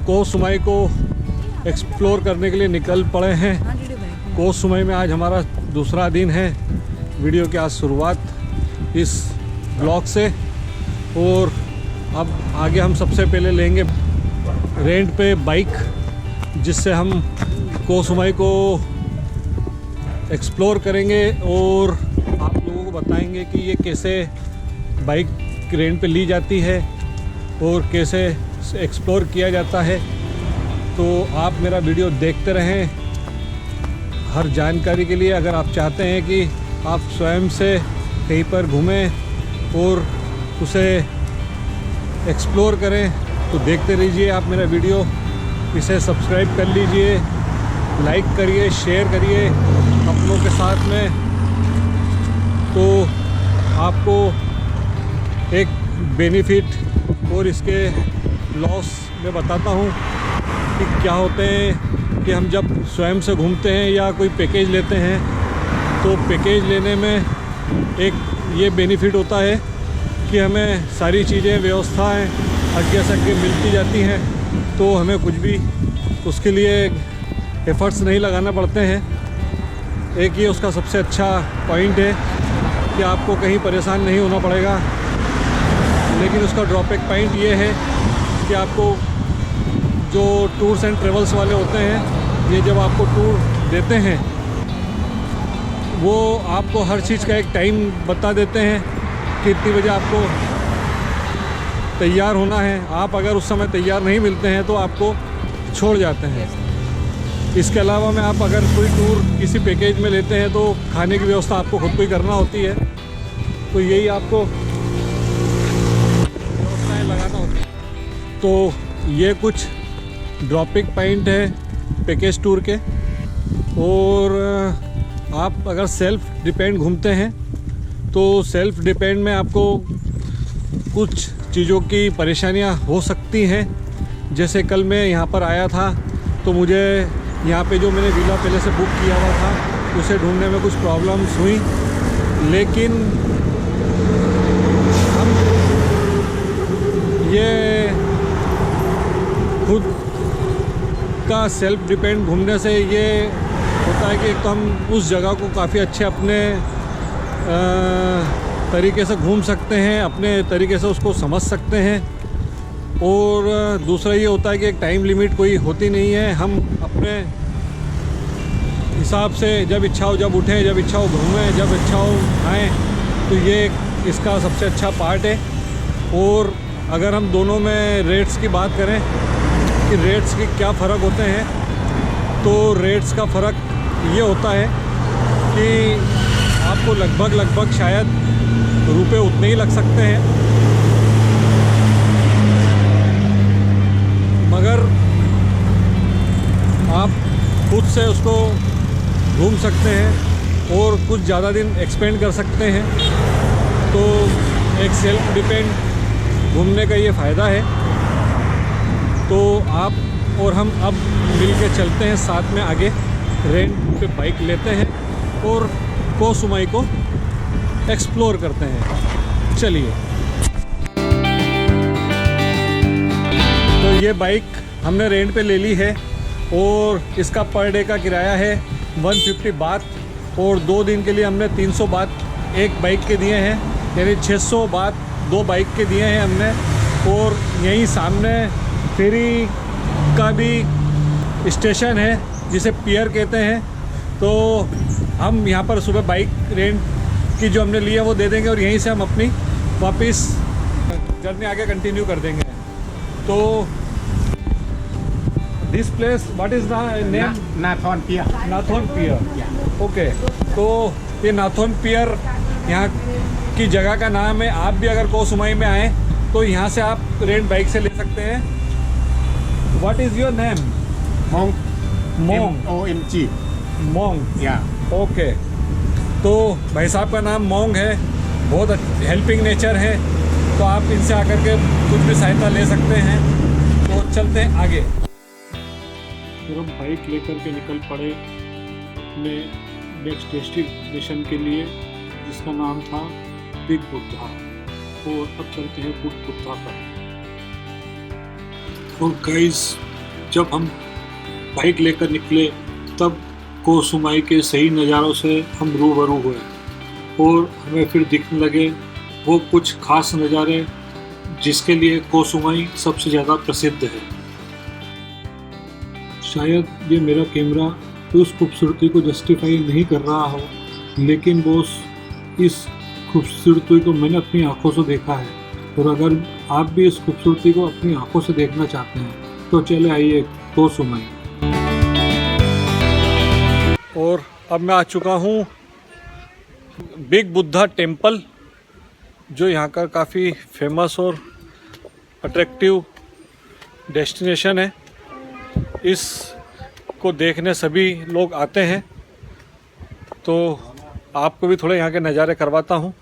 कोह सुमाई को एक्सप्लोर करने के लिए निकल पड़े हैं। कोह सुमाई में आज हमारा दूसरा दिन है। वीडियो की आज शुरुआत इस ब्लॉग से, और अब आगे हम सबसे पहले लेंगे रेंट पे बाइक, जिससे हम कोह सुमाई को एक्सप्लोर करेंगे और आप लोगों को बताएंगे कि ये कैसे बाइक रेंट पे ली जाती है और कैसे एक्सप्लोर किया जाता है। तो आप मेरा वीडियो देखते रहें हर जानकारी के लिए। अगर आप चाहते हैं कि आप स्वयं से कहीं पर घूमें और उसे एक्सप्लोर करें तो देखते रहिए आप मेरा वीडियो। इसे सब्सक्राइब कर लीजिए, लाइक करिए, शेयर करिए अपनों के साथ में। तो आपको एक बेनिफिट और इसके लॉस मैं बताता हूँ कि क्या होते हैं। कि हम जब स्वयं से घूमते हैं या कोई पैकेज लेते हैं तो पैकेज लेने में एक ये बेनिफिट होता है कि हमें सारी चीज़ें, व्यवस्थाएं आगे से आगे मिलती जाती हैं, तो हमें कुछ भी उसके लिए एफ़र्ट्स नहीं लगाना पड़ते हैं। एक ये उसका सबसे अच्छा पॉइंट है कि आपको कहीं परेशान नहीं होना पड़ेगा। लेकिन उसका ड्रॉबैक पॉइंट ये है कि आपको जो टूर्स एंड ट्रेवल्स वाले होते हैं, ये जब आपको टूर देते हैं वो आपको हर चीज़ का एक टाइम बता देते हैं कि इतनी बजे आपको तैयार होना है। आप अगर उस समय तैयार नहीं मिलते हैं तो आपको छोड़ जाते हैं। इसके अलावा में आप अगर कोई टूर किसी पैकेज में लेते हैं तो खाने की व्यवस्था आपको खुद को ही करना होती है। तो यही आपको व्यवस्थाएं लगाना होती है। तो ये कुछ ड्रॉपिंग पॉइंट है पैकेज टूर के। और आप अगर सेल्फ डिपेंड घूमते हैं तो सेल्फ डिपेंड में आपको कुछ चीज़ों की परेशानियां हो सकती हैं। जैसे कल मैं यहाँ पर आया था तो मुझे यहाँ पे जो मैंने विला पहले से बुक किया हुआ था उसे ढूंढने में कुछ प्रॉब्लम्स हुई। लेकिन हम ये खुद का सेल्फ डिपेंड घूमने से ये होता है कि एक तो हम उस जगह को काफ़ी अच्छे अपने तरीके से घूम सकते हैं, अपने तरीके से उसको समझ सकते हैं। और दूसरा ये होता है कि एक टाइम लिमिट कोई होती नहीं है। हम अपने हिसाब से जब इच्छा हो जब उठें, जब इच्छा हो घूमें, जब इच्छा हो खाएँ। तो ये इसका सबसे अच्छा पार्ट है। और अगर हम दोनों में रेट्स की बात करें कि रेट्स के क्या फ़र्क होते हैं, तो रेट्स का फ़र्क ये होता है कि आपको लगभग शायद रुपए उतने ही लग सकते हैं, मगर आप खुद से उसको घूम सकते हैं और कुछ ज़्यादा दिन एक्सपेंड कर सकते हैं। तो एक सेल्फ डिपेंड घूमने का ये फ़ायदा है। तो आप और हम अब मिल के चलते हैं साथ में आगे, रेंट पे बाइक लेते हैं और कोह सुमाई को एक्सप्लोर करते हैं। चलिए। तो ये बाइक हमने रेंट पे ले ली है और इसका पर डे का किराया है 150 बात। और 2 दिन के लिए हमने 300 बात एक बाइक के दिए हैं, यानी 600 बात 2 बाइक के दिए हैं हमने। और यहीं सामने फेरी का भी स्टेशन है जिसे पियर कहते हैं। तो हम यहाँ पर सुबह बाइक रेंट की जो हमने ली है वो दे देंगे और यहीं से हम अपनी वापस जर्नी आगे कंटिन्यू कर देंगे। तो this place what is the name? नाथोन पियर। नाथोन पियर, ओके। तो ये नाथोन पियर यहाँ की जगह का नाम है। आप भी अगर कोह सुमाई में आएँ तो यहाँ से आप रेंट बाइक से ले सकते हैं। What is your name? मोंग। मोंग, MONG। मोंग, या ओके। तो भाई साहब का नाम मोंग है, बहुत हेल्पिंग नेचर है। तो आप इनसे आकर के कुछ भी सहायता ले सकते हैं। तो चलते हैं आगे। फिर हम बाइक लेकर के निकल पड़े अपने नेक्स्ट डेस्टिनेशन के लिए, जिसका नाम था बिग बुद्धा। और अब चलते हैं बुद्धा पर। और गाइस जब हम बाइक लेकर निकले तब कोसुमाई के सही नज़ारों से हम रूबरू हुए और हमें फिर दिखने लगे वो कुछ खास नज़ारे जिसके लिए कोसुमाई सबसे ज़्यादा प्रसिद्ध है। शायद ये मेरा कैमरा उस खूबसूरती को जस्टिफाई नहीं कर रहा हो, लेकिन बॉस इस खूबसूरती को मैंने अपनी आंखों से देखा है और अगर आप भी इस खूबसूरती को अपनी आंखों से देखना चाहते हैं तो चले आइए कोसुमाई। और अब मैं आ चुका हूँ बिग बुद्धा टेम्पल, जो यहाँ का काफ़ी फेमस और अट्रैक्टिव डेस्टिनेशन है। इसको देखने सभी लोग आते हैं, तो आपको भी थोड़े यहाँ के नज़ारे करवाता हूँ।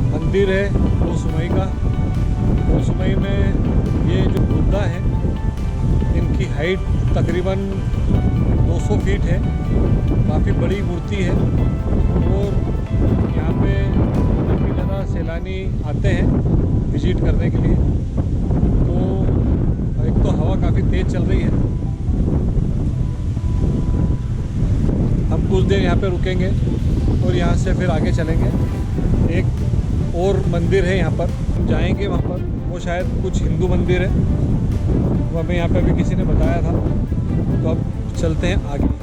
मंदिर है कोसुमाई का। कोसुमाई में ये जो बुद्धा है इनकी हाइट तकरीबन 200 फीट है, काफ़ी बड़ी मूर्ति है और यहाँ पे काफ़ी ज़्यादा सैलानी आते हैं विजिट करने के लिए। तो एक तो हवा काफ़ी तेज़ चल रही है, हम कुछ देर यहाँ पे रुकेंगे और यहाँ से फिर आगे चलेंगे। एक और मंदिर है यहाँ पर, हम जाएंगे वहाँ पर, वो शायद कुछ हिंदू मंदिर है, वो हमें यहाँ पे भी किसी ने बताया था। तो अब चलते हैं आगे।